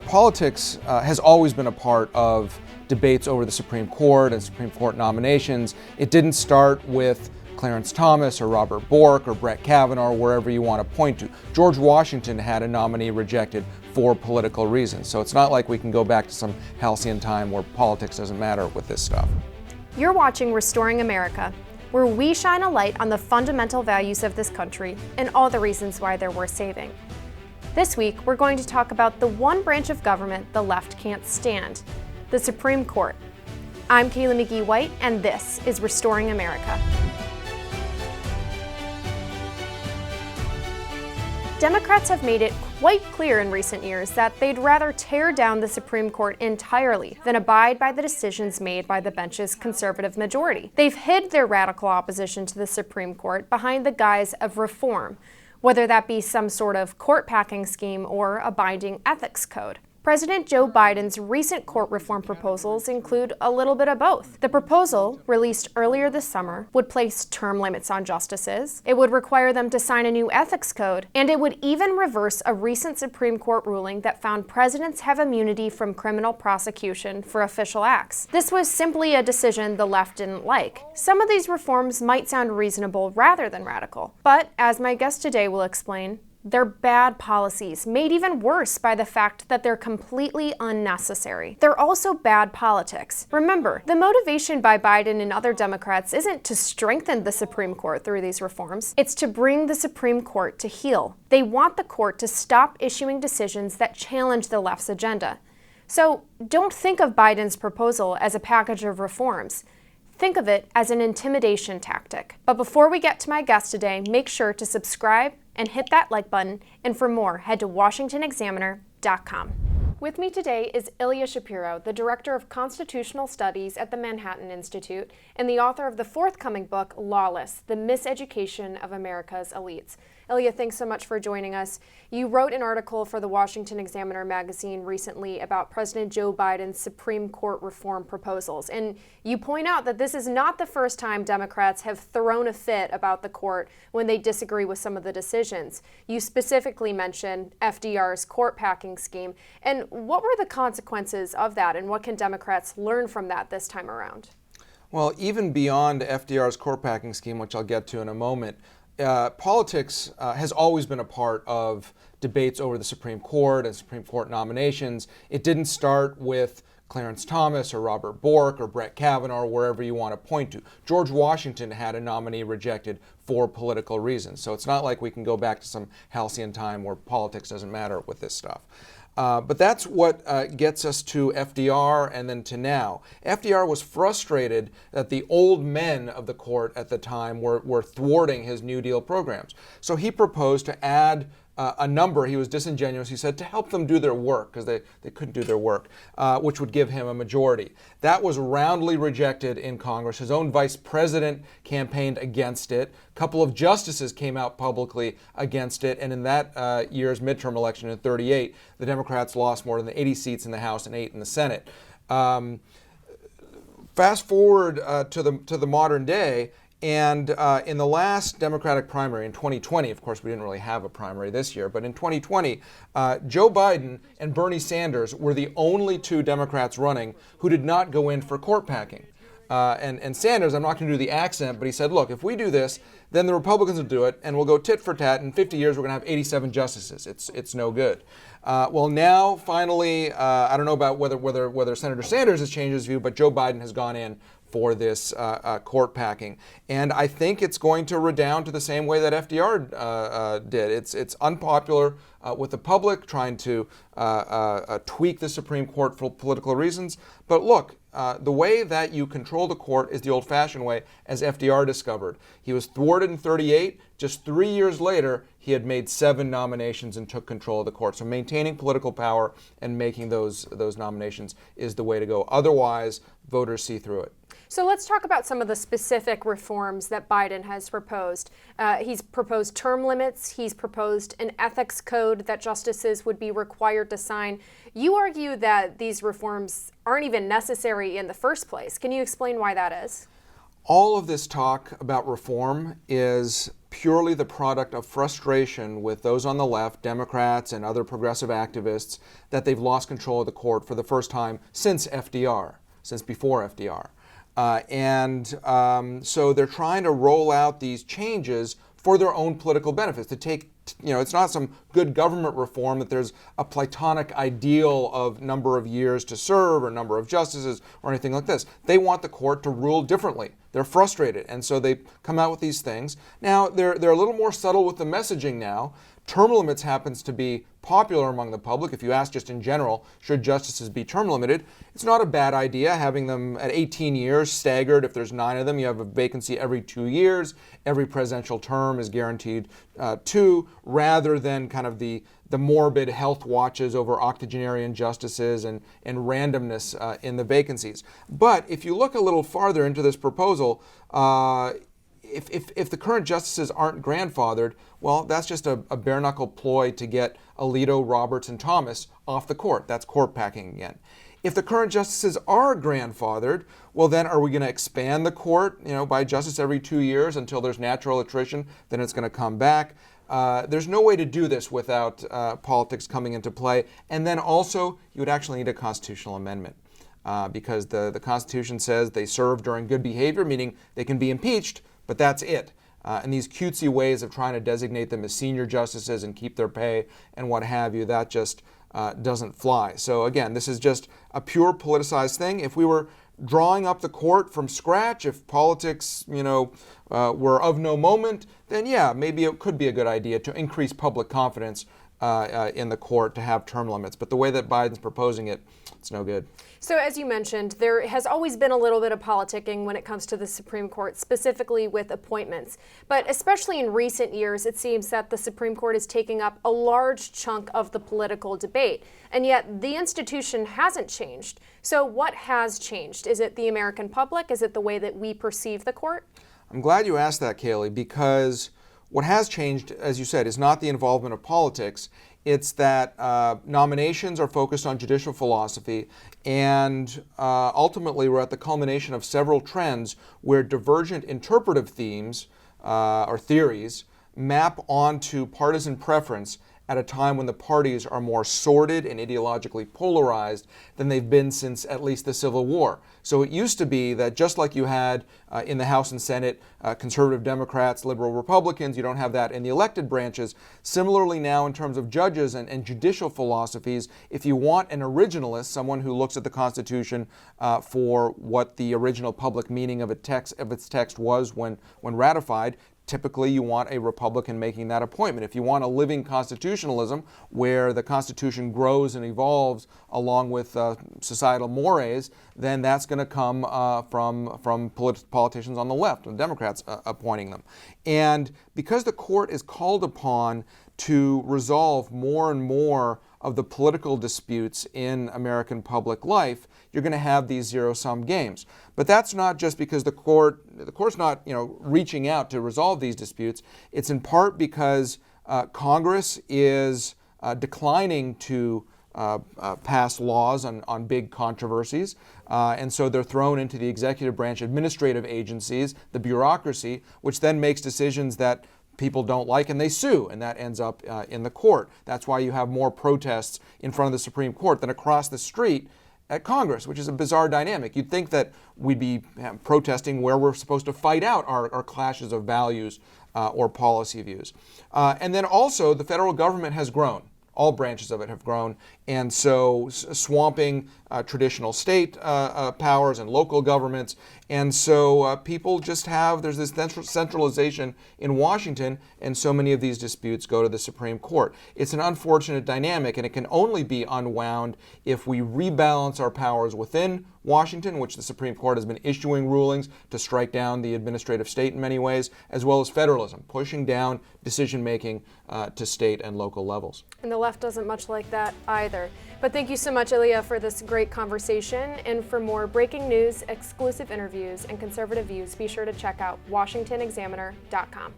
Politics has always been a part of debates over the Supreme Court and Supreme Court nominations. It didn't start with Clarence Thomas or Robert Bork or Brett Kavanaugh or wherever you want to point to. George Washington had a nominee rejected for political reasons. So it's not like we can go back to some halcyon time where politics doesn't matter with this stuff. You're watching Restoring America, where we shine a light on the fundamental values of this country and all the reasons why they're worth saving. This week, we're going to talk about the one branch of government the left can't stand, the Supreme Court. I'm Kayla McGee-White, and this is Restoring America. Democrats have made it quite clear in recent years that they'd rather tear down the Supreme Court entirely than abide by the decisions made by the bench's conservative majority. They've hid their radical opposition to the Supreme Court behind the guise of reform, whether that be some sort of court-packing scheme or a binding ethics code. President Joe Biden's recent court reform proposals include a little bit of both. The proposal, released earlier this summer, would place term limits on justices, it would require them to sign a new ethics code, and it would even reverse a recent Supreme Court ruling that found presidents have immunity from criminal prosecution for official acts. This was simply a decision the left didn't like. Some of these reforms might sound reasonable rather than radical, but as my guest today will explain, they're bad policies, made even worse by the fact that they're completely unnecessary. They're also bad politics. Remember, the motivation by Biden and other Democrats isn't to strengthen the Supreme Court through these reforms. It's to bring the Supreme Court to heel. They want the court to stop issuing decisions that challenge the left's agenda. So don't think of Biden's proposal as a package of reforms. Think of it as an intimidation tactic. But before we get to my guest today, make sure to subscribe and hit that like button. And for more, head to washingtonexaminer.com. With me today is Ilia Shapiro, the Director of Constitutional Studies at the Manhattan Institute and the author of the forthcoming book, Lawless, The Miseducation of America's Elites. Ilia, thanks so much for joining us. You wrote an article for the Washington Examiner magazine recently about President Joe Biden's Supreme Court reform proposals. And you point out that this is not the first time Democrats have thrown a fit about the court when they disagree with some of the decisions. You specifically mentioned FDR's court-packing scheme. And what were the consequences of that, and what can Democrats learn from that this time around? Well, even beyond FDR's court-packing scheme, which I'll get to in a moment, politics has always been a part of debates over the Supreme Court and Supreme Court nominations. It didn't start with Clarence Thomas or Robert Bork or Brett Kavanaugh or wherever you want to point to. George Washington had a nominee rejected for political reasons. So it's not like we can go back to some halcyon time where politics doesn't matter with this stuff. But that's what gets us to FDR and then to now. FDR was frustrated that the old men of the court at the time were thwarting his New Deal programs. So he proposed to add a number, he was disingenuous, he said, to help them do their work, because they couldn't do their work, which would give him a majority. That was roundly rejected in Congress. His own vice president campaigned against it. A couple of justices came out publicly against it, and in that year's midterm election in 38, the Democrats lost more than 80 seats in the House and 8 in the Senate. Fast forward to the modern day, and in the last Democratic primary in 2020, of course we didn't really have a primary this year, but in 2020, Joe Biden and Bernie Sanders were the only two Democrats running who did not go in for court packing. And Sanders, I'm not going to do the accent, but he said, look, if we do this, then the Republicans will do it, and we'll go tit for tat. In 50 years, we're going to have 87 justices. It's no good. Well, now, finally, I don't know about whether Senator Sanders has changed his view, but Joe Biden has gone in for this court packing. And I think it's going to redound to the same way that FDR did. It's unpopular with the public, trying to tweak the Supreme Court for political reasons. But look, the way that you control the court is the old-fashioned way, as FDR discovered. He was thwarted in 38. Just 3 years later, he had made 7 nominations and took control of the court. So maintaining political power and making those nominations is the way to go. Otherwise, voters see through it. So let's talk about some of the specific reforms that Biden has proposed. He's proposed term limits. He's proposed an ethics code that justices would be required to sign. You argue that these reforms aren't even necessary in the first place. Can you explain why that is? All of this talk about reform is purely the product of frustration with those on the left, Democrats and other progressive activists, that they've lost control of the court for the first time since FDR, since before FDR. So they're trying to roll out these changes for their own political benefits, to take, it's not some good government reform that there's a platonic ideal of number of years to serve or number of justices or anything like this. They want the court to rule differently. They're frustrated, and so they come out with these things. Now, they're a little more subtle with the messaging now. Term limits happens to be popular among the public. If you ask just in general, should justices be term limited, it's not a bad idea having them at 18 years staggered. If there's 9 of them, you have a vacancy every 2 years. Every presidential term is guaranteed 2, rather than kind of the morbid health watches over octogenarian justices and randomness in the vacancies. But if you look a little farther into this proposal, if the current justices aren't grandfathered, well, that's just a bare-knuckle ploy to get Alito, Roberts, and Thomas off the court. That's court packing again. If the current justices are grandfathered, well, then are we going to expand the court, by justice every 2 years until there's natural attrition? Then it's going to come back. There's no way to do this without politics coming into play. And then also, you would actually need a constitutional amendment. Because the Constitution says they serve during good behavior, meaning they can be impeached, but that's it. And these cutesy ways of trying to designate them as senior justices and keep their pay and what have you, that just doesn't fly. So again, this is just a pure politicized thing. If we were drawing up the court from scratch, if politics, were of no moment, then yeah, maybe it could be a good idea to increase public confidence in the court to have term limits. But the way that Biden's proposing it, it's no good. So as you mentioned, there has always been a little bit of politicking when it comes to the Supreme Court, specifically with appointments. But especially in recent years, it seems that the Supreme Court is taking up a large chunk of the political debate. And yet the institution hasn't changed. So what has changed? Is it the American public? Is it the way that we perceive the court? I'm glad you asked that, Kaylee, because what has changed, as you said, is not the involvement of politics. It's that nominations are focused on judicial philosophy, and ultimately we're at the culmination of several trends where divergent interpretive themes or theories map onto partisan preference at a time when the parties are more sordid and ideologically polarized than they've been since at least the Civil War. So it used to be that just like you had in the House and Senate, conservative Democrats, liberal Republicans, you don't have that in the elected branches. Similarly now in terms of judges and judicial philosophies, if you want an originalist, someone who looks at the Constitution for what the original public meaning of its text was when ratified, typically you want a Republican making that appointment. If you want a living constitutionalism where the Constitution grows and evolves along with societal mores, then that's going to come from politicians on the left, and Democrats appointing them. And because the court is called upon to resolve more and more of the political disputes in American public life, you're going to have these zero-sum games. But that's not just because the court's not, reaching out to resolve these disputes. It's in part because Congress is declining to pass laws on big controversies, and so they're thrown into the executive branch administrative agencies, the bureaucracy, which then makes decisions that people don't like and they sue, and that ends up in the court. That's why you have more protests in front of the Supreme Court than across the street at Congress, which is a bizarre dynamic. You'd think that we'd be protesting where we're supposed to fight out our clashes of values or policy views. And then also the federal government has grown. All branches of it have grown, and so swamping traditional state powers and local governments. And so people just there's this centralization in Washington, and so many of these disputes go to the Supreme Court. It's an unfortunate dynamic, and it can only be unwound if we rebalance our powers within Washington, which the Supreme Court has been issuing rulings to strike down the administrative state in many ways, as well as federalism, pushing down decision-making to state and local levels. And the left doesn't much like that either. But thank you so much, Ilia, for this great conversation. And for more breaking news, exclusive interviews, and conservative views, be sure to check out washingtonexaminer.com.